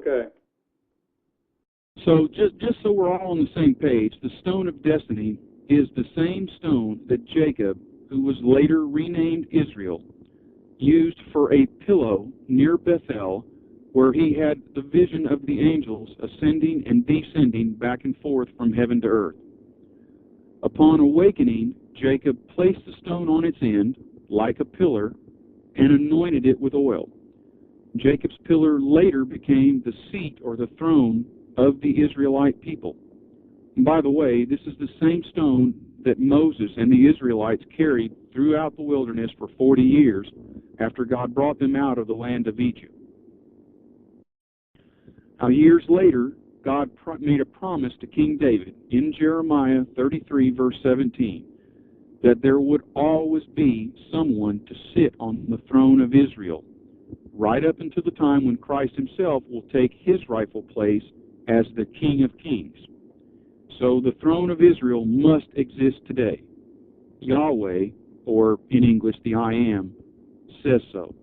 Okay. So just so we're all on the same page, the stone of destiny is the same stone that Jacob, who was later renamed Israel, used for a pillow near Bethel, where he had the vision of the angels ascending and descending back and forth from heaven to earth. Upon awakening, Jacob placed the stone on its end, like a pillar, and anointed it with oil. Jacob's pillar later became the seat or the throne of the Israelite people. And by the way, this is the same stone that Moses and the Israelites carried throughout the wilderness for 40 years after God brought them out of the land of Egypt. Now, years later, God made a promise to King David in Jeremiah 33, verse 17, that there would always be someone to sit on the throne of Israel, right up until the time when Christ himself will take his rightful place as the King of Kings. So the throne of Israel must exist today. Yahweh, or in English, the I Am, says so.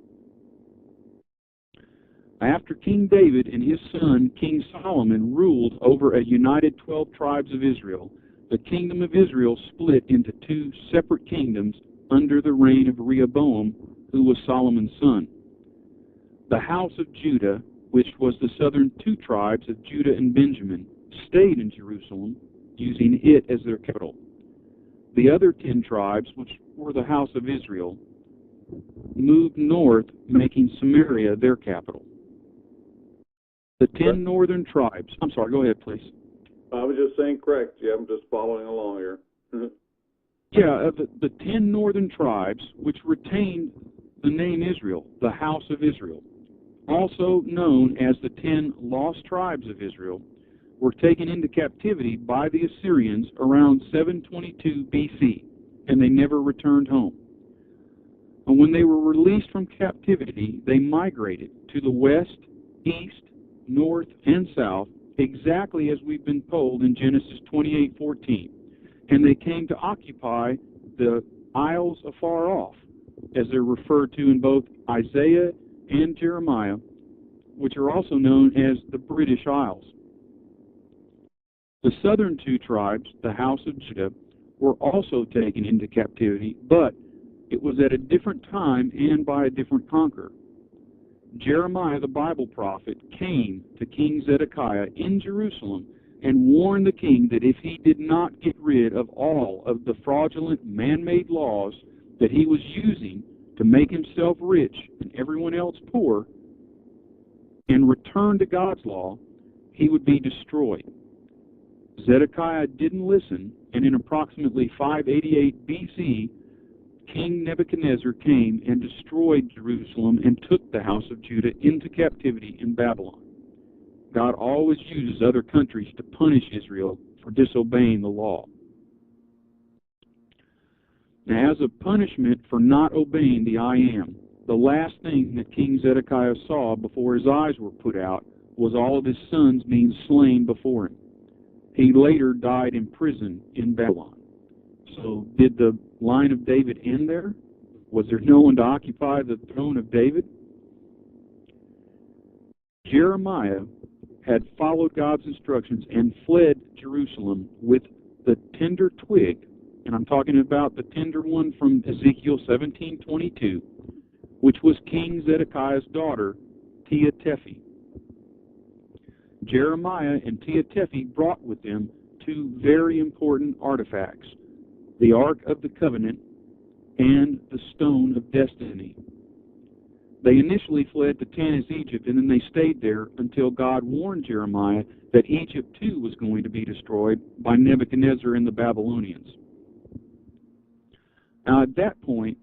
After King David and his son, King Solomon, ruled over a united 12 tribes of Israel, the kingdom of Israel split into two separate kingdoms under the reign of Rehoboam, who was Solomon's son. The house of Judah, which was the southern two tribes of Judah and Benjamin, stayed in Jerusalem, using it as their capital. The other 10 tribes, which were the house of Israel, moved north, making Samaria their capital. The 10 northern tribes... I'm sorry, go ahead, please. I was just saying correct. Yeah, I'm just following along here. Yeah, the 10 northern tribes, which retained the name Israel, the house of Israel, also known as the 10 lost tribes of Israel, were taken into captivity by the Assyrians around 722 BC, and they never returned home. And when they were released from captivity, they migrated to the west, east, north, and south, exactly as we've been told in Genesis 28:14. And they came to occupy the isles afar off, as they're referred to in both Isaiah and Jeremiah, which are also known as the British Isles. The southern two tribes, the house of Judah, were also taken into captivity, but it was at a different time and by a different conqueror. Jeremiah, the Bible prophet, came to King Zedekiah in Jerusalem and warned the king that if he did not get rid of all of the fraudulent man-made laws that he was using to make himself rich and everyone else poor, and return to God's law, he would be destroyed. Zedekiah didn't listen, and in approximately 588 BC, King Nebuchadnezzar came and destroyed Jerusalem and took the house of Judah into captivity in Babylon. God always uses other countries to punish Israel for disobeying the law. Now, as a punishment for not obeying the I Am, the last thing that King Zedekiah saw before his eyes were put out was all of his sons being slain before him. He later died in prison in Babylon. So did the line of David end there? Was there no one to occupy the throne of David? Jeremiah had followed God's instructions and fled Jerusalem with the tender twig, and I'm talking about the tender one from Ezekiel 17:22, which was King Zedekiah's daughter, Tehaphnehes. Jeremiah and Tehaphnehes brought with them two very important artifacts: the Ark of the Covenant and the Stone of Destiny. They initially fled to Tanis, Egypt, and then they stayed there until God warned Jeremiah that Egypt too was going to be destroyed by Nebuchadnezzar and the Babylonians. Now at that point,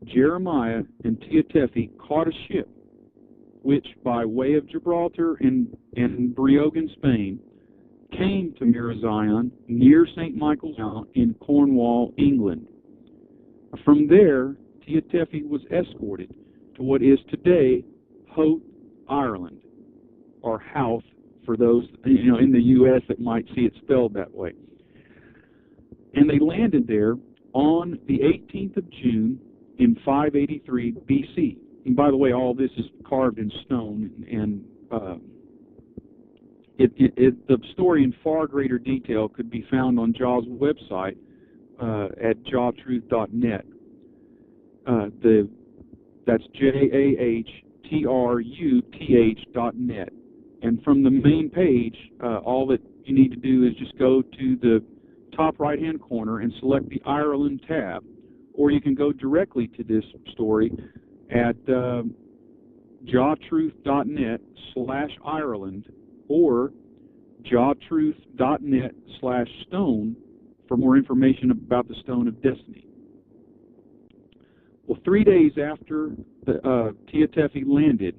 Jeremiah and Tehaphnehes caught a ship, which by way of Gibraltar and Briogan, Spain, came to Mirazion near St. Michael's Mount in Cornwall, England. From there, Tehaphnehes was escorted to what is today Howth, Ireland, or Howth for those in the U.S. that might see it spelled that way. And they landed there on the 18th of June in 583 BC. And by the way, all this is carved in stone and The story in far greater detail could be found on JAH's website at jahtruth.net. That's JAHTRUTH.net. And from the main page, all that you need to do is just go to the top right-hand corner and select the Ireland tab, or you can go directly to this story at jahtruth.net/Ireland or jahtruth.net/stone for more information about the Stone of Destiny. Well, 3 days after Tia Tephi landed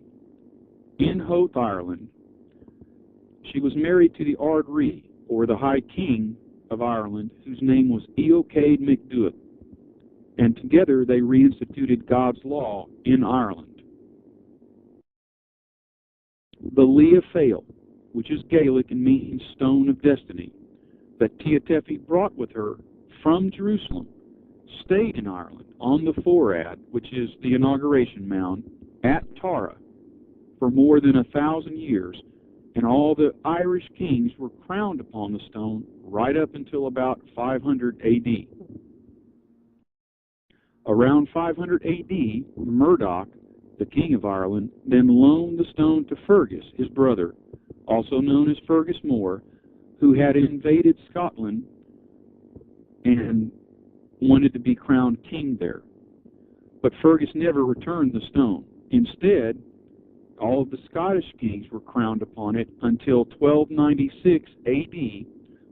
in Howth, Ireland, she was married to the Ard Rí, or the High King of Ireland, whose name was Eochaid MacDuach, and together they reinstituted God's law in Ireland. The Lia Fail, which is Gaelic and means Stone of Destiny, that Tia Tephi brought with her from Jerusalem, stayed in Ireland on the Forad, which is the inauguration mound, at Tara for more than 1,000 years, and all the Irish kings were crowned upon the stone right up until about 500 AD. Around 500 AD, Murdoch, the king of Ireland, then loaned the stone to Fergus, his brother, also known as Fergus More, who had invaded Scotland and wanted to be crowned king there. But Fergus never returned the stone. Instead, all of the Scottish kings were crowned upon it until 1296 AD,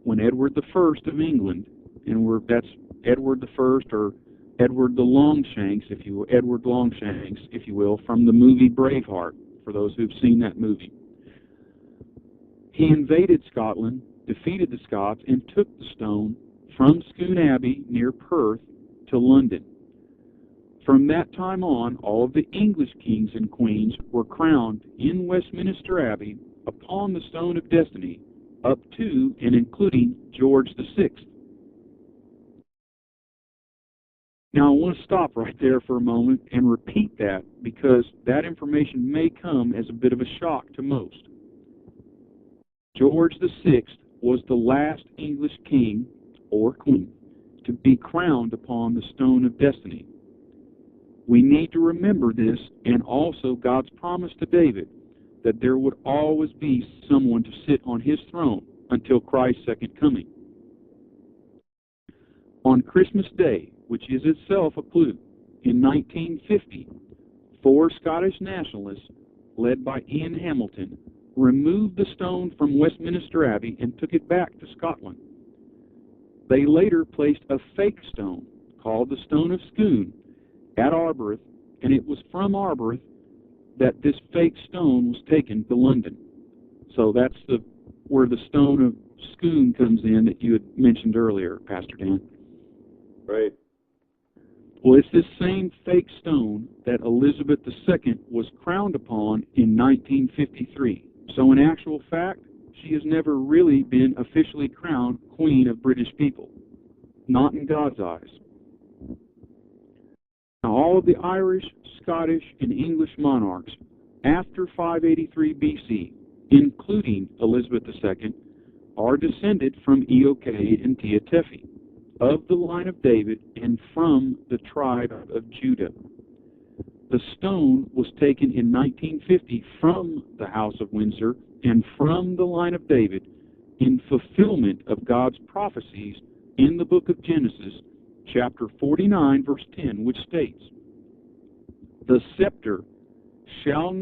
when Edward I of England, and that's Edward I, or Edward the Longshanks, Edward Longshanks, if you will, from the movie Braveheart, for those who've seen that movie. He invaded Scotland, defeated the Scots, and took the stone from Scone Abbey near Perth to London. From that time on, all of the English kings and queens were crowned in Westminster Abbey upon the Stone of Destiny, up to and including George VI. Now, I want to stop right there for a moment and repeat that, because that information may come as a bit of a shock to most. George VI was the last English king or queen to be crowned upon the Stone of Destiny. We need to remember this, and also God's promise to David that there would always be someone to sit on his throne until Christ's second coming. On Christmas Day, which is itself a clue, in 1950, 4 Scottish nationalists, led by Ian Hamilton, removed the stone from Westminster Abbey and took it back to Scotland. They later placed a fake stone, called the Stone of Scone, at Arbroath, and it was from Arbroath that this fake stone was taken to London. So that's where the Stone of Scone comes in that you had mentioned earlier, Pastor Dan. Right. Well, it's this same fake stone that Elizabeth II was crowned upon in 1953. So in actual fact, she has never really been officially crowned Queen of British people. Not in God's eyes. Now, all of the Irish, Scottish, and English monarchs after 583 BC, including Elizabeth II, are descended from Eochaid and Tia Tephi, of the line of David and from the tribe of Judah. The stone was taken in 1950 from the House of Windsor and from the line of David in fulfillment of God's prophecies in the book of Genesis, chapter 49, verse 10, which states, "The scepter shall not